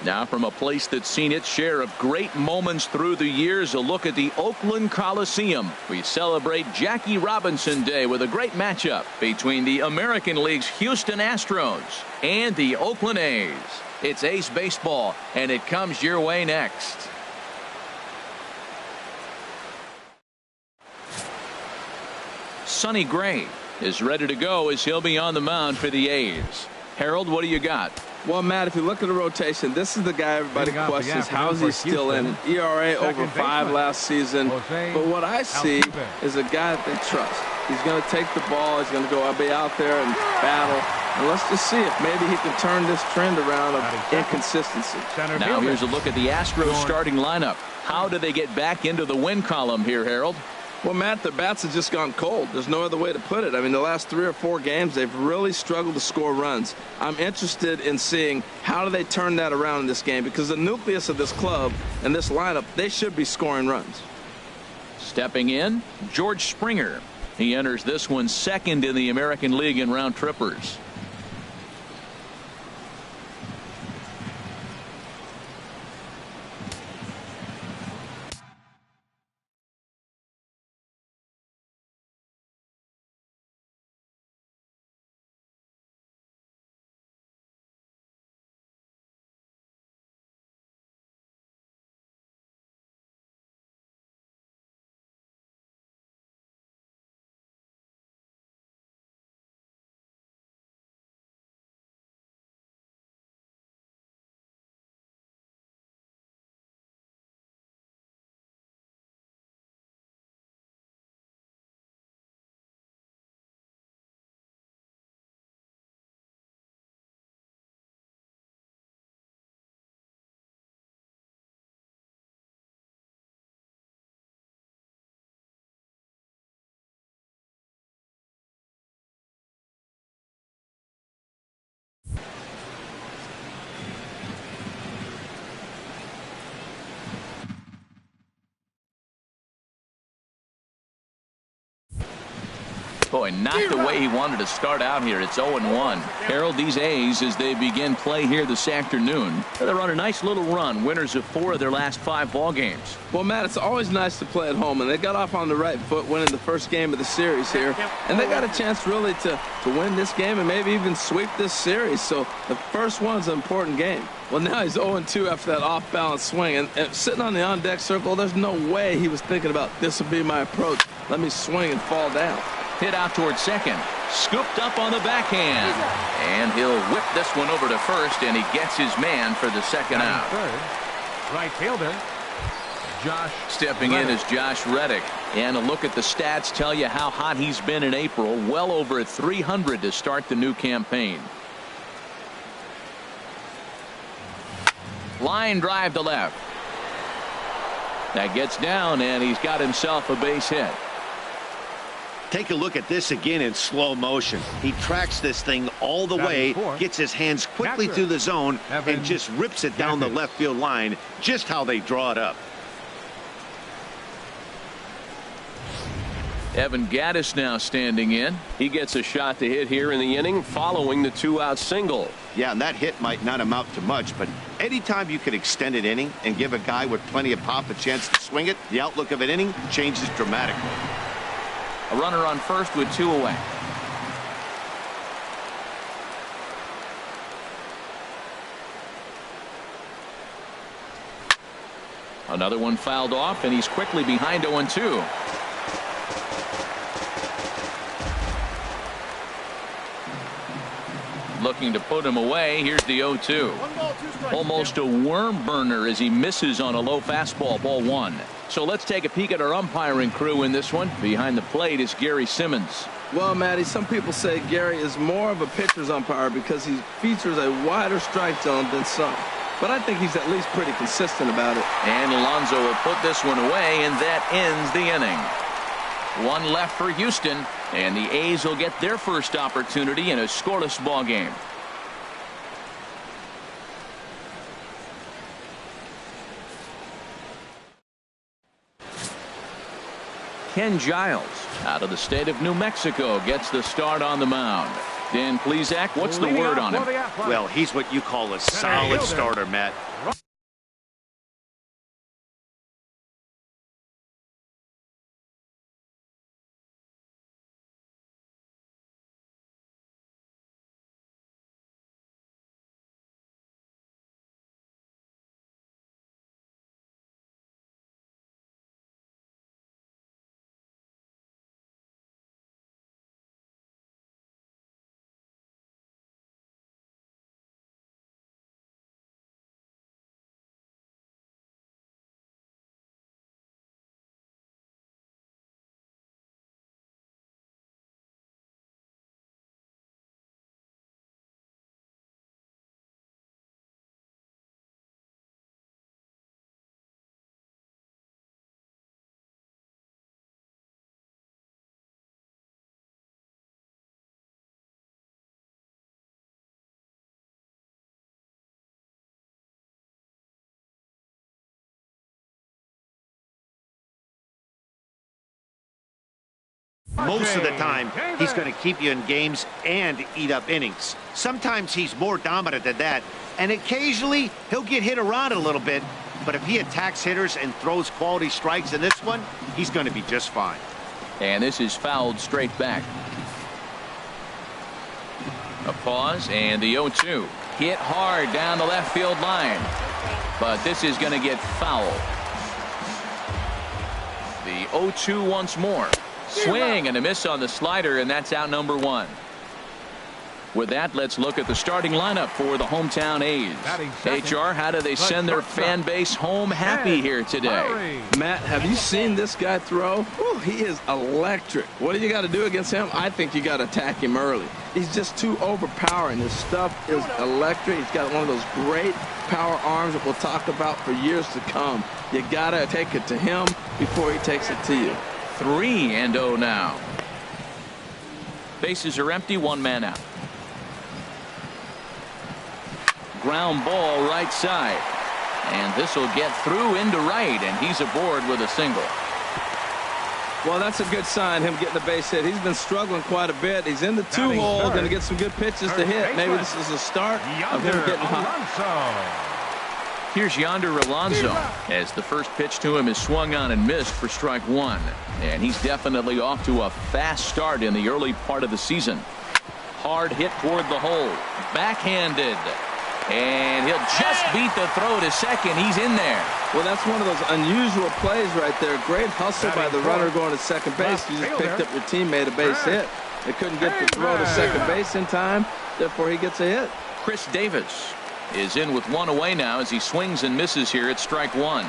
Now from a place that's seen its share of great moments through the years, a look at the Oakland Coliseum. We celebrate Jackie Robinson Day with a great matchup between the American League's Houston Astros and the Oakland A's. It's A's baseball, and it comes your way next. Sonny Gray is ready to go as he'll be on the mound for the A's. Harold, what do you got? Well, Matt, if you look at the rotation, this is the guy everybody questions. How is he still in it? ERA over 5 last season. But what I see is a guy that they trust. He's going to take the ball. He's going to go be out there and battle. And let's just see if maybe he can turn this trend around of inconsistency. Now here's a look at the Astros starting lineup. How do they get back into the win column here, Harold? Well, Matt, their bats have just gone cold. There's no other way to put it. I mean, the last 3 or 4 games, they've really struggled to score runs. I'm interested in seeing how do they turn that around in this game, because the nucleus of this club and this lineup, they should be scoring runs. Stepping in, George Springer. He enters this one second in the American League in round trippers. Boy, not the way he wanted to start out here. It's 0-1. Harold, these A's, as they begin play here this afternoon, they're on a nice little run, winners of 4 of their last 5 ball games. Well, Matt, it's always nice to play at home, and they got off on the right foot winning the first game of the series here, and they got a chance really to win this game and maybe even sweep this series. So the first one's an important game. Well, now he's 0-2 after that off-balance swing, and sitting on the on-deck circle, there's no way he was thinking about this will be my approach. Let me swing and fall down. Hit out towards second. Scooped up on the backhand. And he'll whip this one over to first, and he gets his man for the second out. Right fielder, Josh. Stepping in is Josh Reddick. And a look at the stats tell you how hot he's been in April. Well over 300 to start the new campaign. Line drive to left. That gets down, and he's got himself a base hit. Take a look at this again in slow motion. He tracks this thing all the way, gets his hands quickly through the zone, and just rips it down the left field line, just how they draw it up. Evan Gattis now standing in. He gets a shot to hit here in the inning following the 2-out single. Yeah, and that hit might not amount to much, but anytime you can extend an inning and give a guy with plenty of pop a chance to swing it, the outlook of an inning changes dramatically. A runner on first with 2 away. Another one fouled off, and he's quickly behind 0-2. Looking to put him away. Here's the 0-2. Almost a worm burner as he misses on a low fastball, ball 1. So let's take a peek at our umpiring crew in this one. Behind the plate is Gary Simmons. Well, Matty, some people say Gary is more of a pitcher's umpire because he features a wider strike zone than some. But I think he's at least pretty consistent about it. And Alonso will put this one away, and that ends the inning. 1 left for Houston, and the A's will get their first opportunity in a scoreless ball game. Ken Giles, out of the state of New Mexico, gets the start on the mound. Dan Plesac, what's the word on him? Well, he's what you call a solid starter, Matt. Most of the time, he's going to keep you in games and eat up innings. Sometimes he's more dominant than that, and occasionally he'll get hit around a little bit, but if he attacks hitters and throws quality strikes in this one, he's going to be just fine. And this is fouled straight back. A pause and the 0-2. Hit hard down the left field line, but this is going to get fouled. The 0-2 once more. Swing and a miss on the slider, and that's out number 1. With that, let's look at the starting lineup for the hometown A's. HR, how do they send their fan base home happy here today? Matt, have you seen this guy throw? Whew, he is electric. What do you got to do against him? I think you got to attack him early. He's just too overpowering. His stuff is electric. He's got one of those great power arms that we'll talk about for years to come. You got to take it to him before he takes it to you. 3-0 now. Bases are empty, 1 man out. Ground ball right side, and this will get through into right, and he's aboard with a single. Well, that's a good sign, him getting the base hit. He's been struggling quite a bit. He's in the 2-hole, going to get some good pitches to hit. Maybe this is the start of him getting hot. Here's Yonder Alonso as the first pitch to him is swung on and missed for strike 1, and he's definitely off to a fast start in the early part of the season. Hard hit toward the hole, backhanded. And he'll just beat the throw to second. He's in there. Well, that's one of those unusual plays right there. Great hustle by the runner going to second base. You just picked up your teammate a base hit. They couldn't get the throw to second base in time. Therefore, he gets a hit. Chris Davis is in with 1 away now as he swings and misses here at strike 1.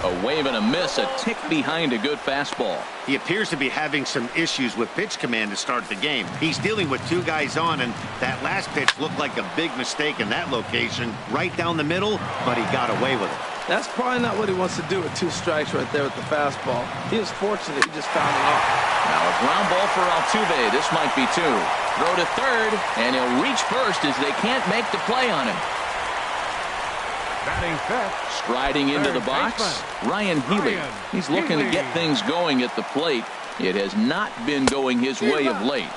A wave and a miss, a tick behind a good fastball. He appears to be having some issues with pitch command to start the game. He's dealing with 2 guys on, and that last pitch looked like a big mistake in that location. Right down the middle, but he got away with it. That's probably not what he wants to do with 2 strikes right there with the fastball. He was fortunate he just found it off. Now a ground ball for Altuve. This might be 2. Throw to third, and he'll reach first as they can't make the play on him. Striding into the box, Ryan Healy. He's looking to get things going at the plate. It has not been going his way of late.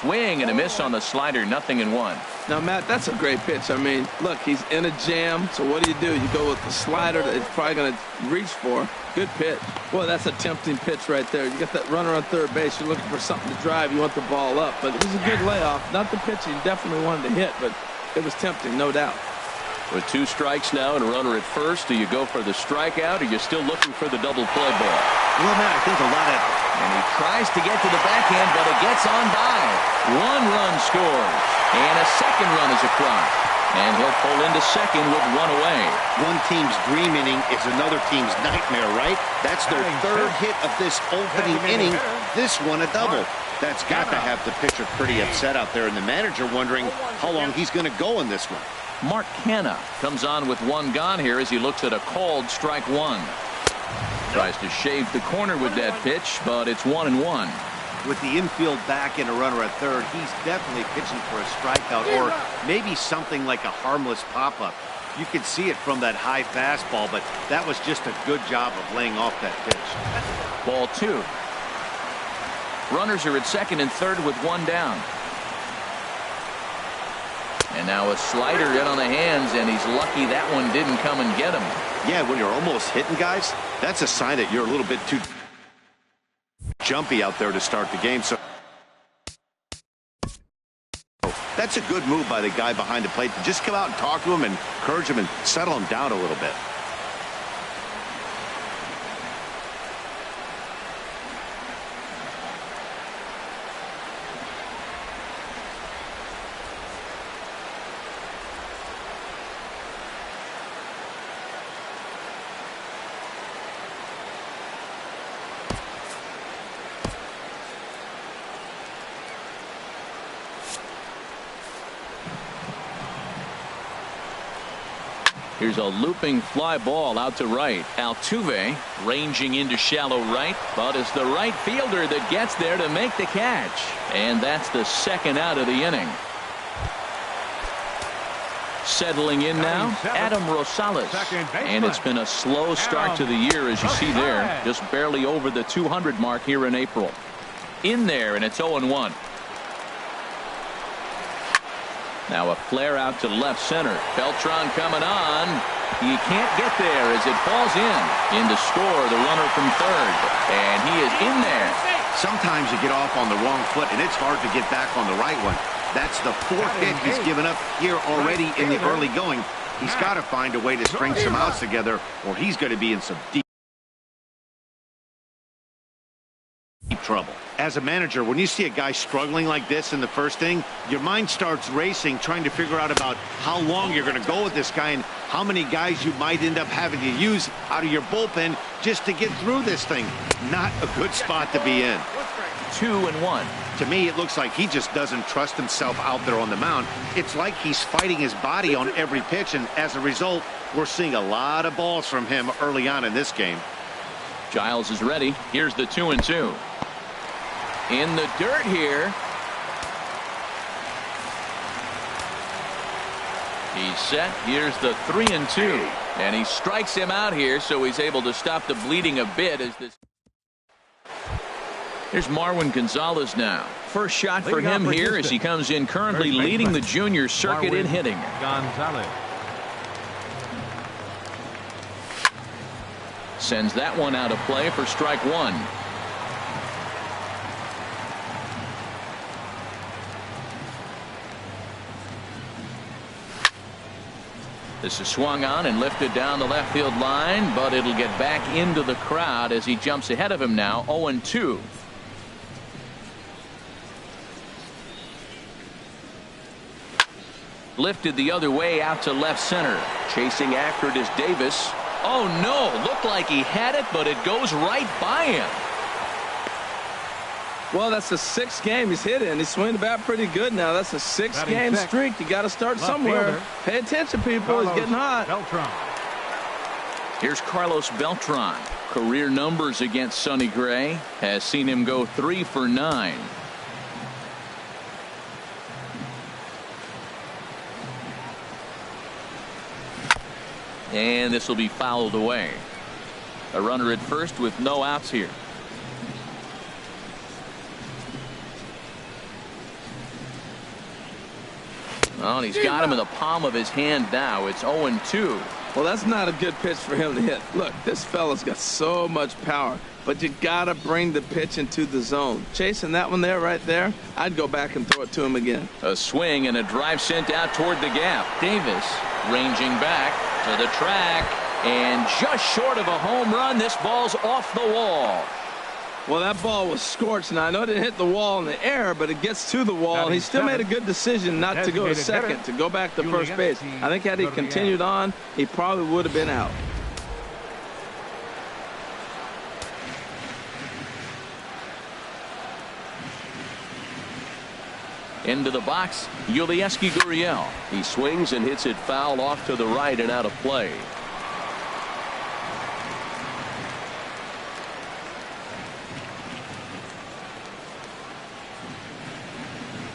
Swing and a miss on the slider, 0-1. Now, Matt, that's a great pitch. I mean, look, he's in a jam. So what do? You go with the slider that he's probably going to reach for. Good pitch. Boy, that's a tempting pitch right there. You got that runner on third base. You're looking for something to drive. You want the ball up. But it was a good layoff. Not the pitch he definitely wanted to hit, but it was tempting, no doubt. With 2 strikes now and a runner at first, do you go for the strikeout, or you're still looking for the double play ball? Well, Matt, I think a lot of... And he tries to get to the backhand, but it gets on by. 1 run scores, and a second run is across. And he'll pull into second with 1 away. One team's dream inning is another team's nightmare, right? That's their 3rd hit of this opening inning. This one a double. That's got to have the pitcher pretty upset out there, and the manager wondering how long he's going to go in this one. Mark Canha comes on with 1 gone here as he looks at a called strike 1. Tries to shave the corner with that pitch, but it's 1-1. With the infield back and a runner at third, he's definitely pitching for a strikeout or maybe something like a harmless pop-up. You could see it from that high fastball, but that was just a good job of laying off that pitch. Ball 2. Runners are at second and third with 1 down. And now a slider in on the hands, and he's lucky that one didn't come and get him. Yeah, when you're almost hitting guys, that's a sign that you're a little bit too jumpy out there to start the game. So that's a good move by the guy behind the plate to just come out and talk to him and encourage him and settle him down a little bit. Here's a looping fly ball out to right. Altuve ranging into shallow right, but it's the right fielder that gets there to make the catch. And that's the 2nd out of the inning. Settling in now, Adam Rosales. And it's been a slow start to the year, as you see there. Just barely over the 200 mark here in April. in there, and it's 0-1. Now a flare out to left center. Beltran coming on. He can't get there as it falls in to score the runner from third, and he is in there. Sometimes you get off on the wrong foot, and it's hard to get back on the right one. That's the fourth hit he's given up here already in the early going. He's got to find a way to string some outs together, or he's going to be in some deep trouble. As a manager, when you see a guy struggling like this in the first inning, your mind starts racing, trying to figure out about how long you're going to go with this guy and how many guys you might end up having to use out of your bullpen just to get through this thing. Not a good spot to be in. 2-1. To me, it looks like he just doesn't trust himself out there on the mound. It's like he's fighting his body on every pitch, and as a result, we're seeing a lot of balls from him early on in this game. Giles is ready. Here's the 2-2. In the dirt here. He's set. Here's the 3-2. And he strikes him out here, so he's able to stop the bleeding a bit as this. Here's Marwin Gonzalez now. First shot for him here as he comes in currently leading the junior circuit in hitting. Gonzalez. Sends that one out of play for strike one. This is swung on and lifted down the left field line, but it'll get back into the crowd as he jumps ahead of him now. 0-2. Lifted the other way out to left center. Chasing after it is Davis. Oh no, looked like he had it, but it goes right by him. Well, that's the sixth game he's hit in. He's swinging the bat pretty good now. That's a six-game streak. You got to start somewhere. Pay attention, people. He's getting hot. Beltran. Here's Carlos Beltran. Career numbers against Sonny Gray has seen him go 3 for 9. And this will be fouled away. A runner at first with no outs here. Oh, and he's got him in the palm of his hand now. It's 0-2. Well, that's not a good pitch for him to hit. Look, this fella's got so much power, but you got to bring the pitch into the zone. Chasing that one there, right there, I'd go back and throw it to him again. A swing and a drive sent out toward the gap. Davis ranging back to the track, and just short of a home run. This ball's off the wall. Well, that ball was scorched. Now, I know it didn't hit the wall in the air, but it gets to the wall. He still made a good decision not to go to second, to go back to first base. I think had he continued on, he probably would have been out. Into the box, Yulieski Gurriel. He swings and hits it foul off to the right and out of play.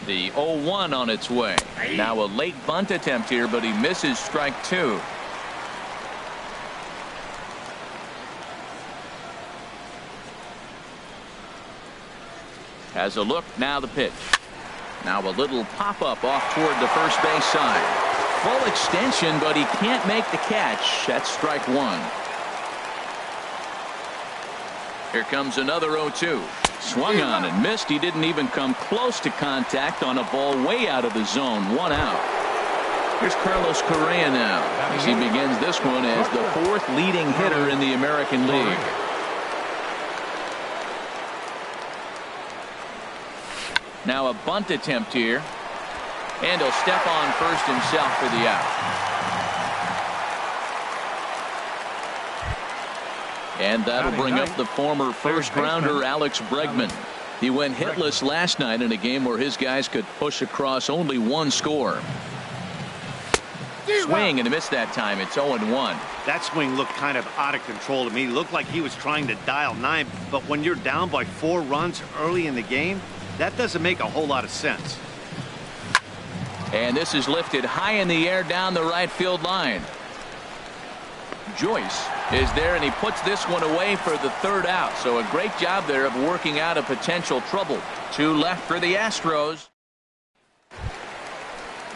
The 0-1 on its way. Now a late bunt attempt here, but he misses strike two. Has a look, now the pitch. Now a little pop-up off toward the first base side. Full extension, but he can't make the catch. That's strike one. Here comes another 0-2. Swung on and missed. He didn't even come close to contact on a ball way out of the zone. One out. Here's Carlos Correa now as he begins this one as the fourth leading hitter in the American League. Now a bunt attempt here, and he'll step on first himself for the out. And that'll bring up the former first-rounder Alex Bregman. He went hitless last night in a game where his guys could push across only one score. Swing and a miss that time. It's 0-1. That swing looked kind of out of control to me. It looked like he was trying to dial 9, but when you're down by 4 runs early in the game, that doesn't make a whole lot of sense. And this is lifted high in the air down the right field line. Joyce is there, and he puts this one away for the third out. So a great job there of working out a potential trouble. 2 left for the Astros.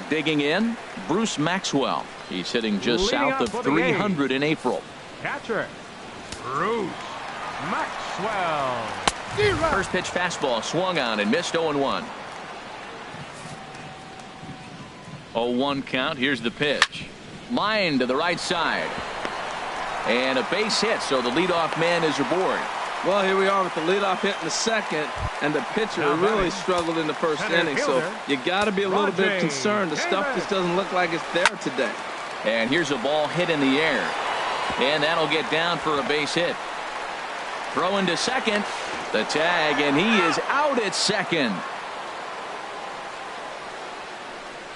Digging in, Bruce Maxwell. He's hitting just south of 300 in April. Catcher, Bruce Maxwell. First pitch fastball swung on and missed. 0-1. 0-1 count. Here's the pitch. Line to the right side. And a base hit, so the leadoff man is aboard. Well, here we are with the leadoff hit in the second, and the pitcher really struggled in the first inning, so you got to be a little bit concerned. The stuff just doesn't look like it's there today. And here's a ball hit in the air, and that'll get down for a base hit. Throwing to second, the tag, and he is out at second.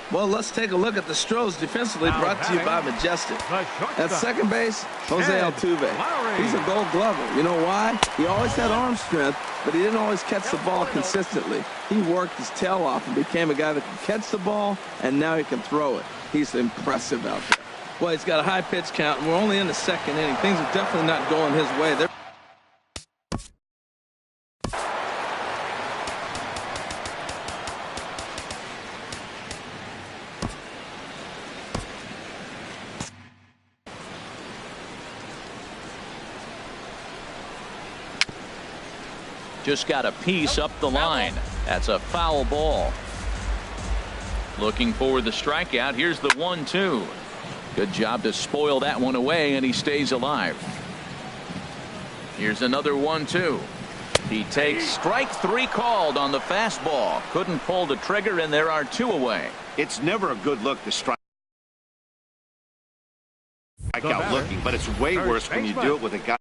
Well, let's take a look at the Stros defensively, brought to you by Majestic. At second base, Jose Altuve. He's a Gold Glover. You know why? He always had arm strength, but he didn't always catch the ball consistently. He worked his tail off and became a guy that can catch the ball, and now he can throw it. He's impressive out there. Well, he's got a high pitch count, and we're only in the second inning. Things are definitely not going his way. They're just got a piece up the line. That's a foul ball. Looking for the strikeout. Here's the 1-2. Good job to spoil that one away, and he stays alive. Here's another 1-2. He takes strike 3 called on the fastball. Couldn't pull the trigger, and there are 2 away. It's never a good look to strike out looking, but it's way worse when you do it with a guy.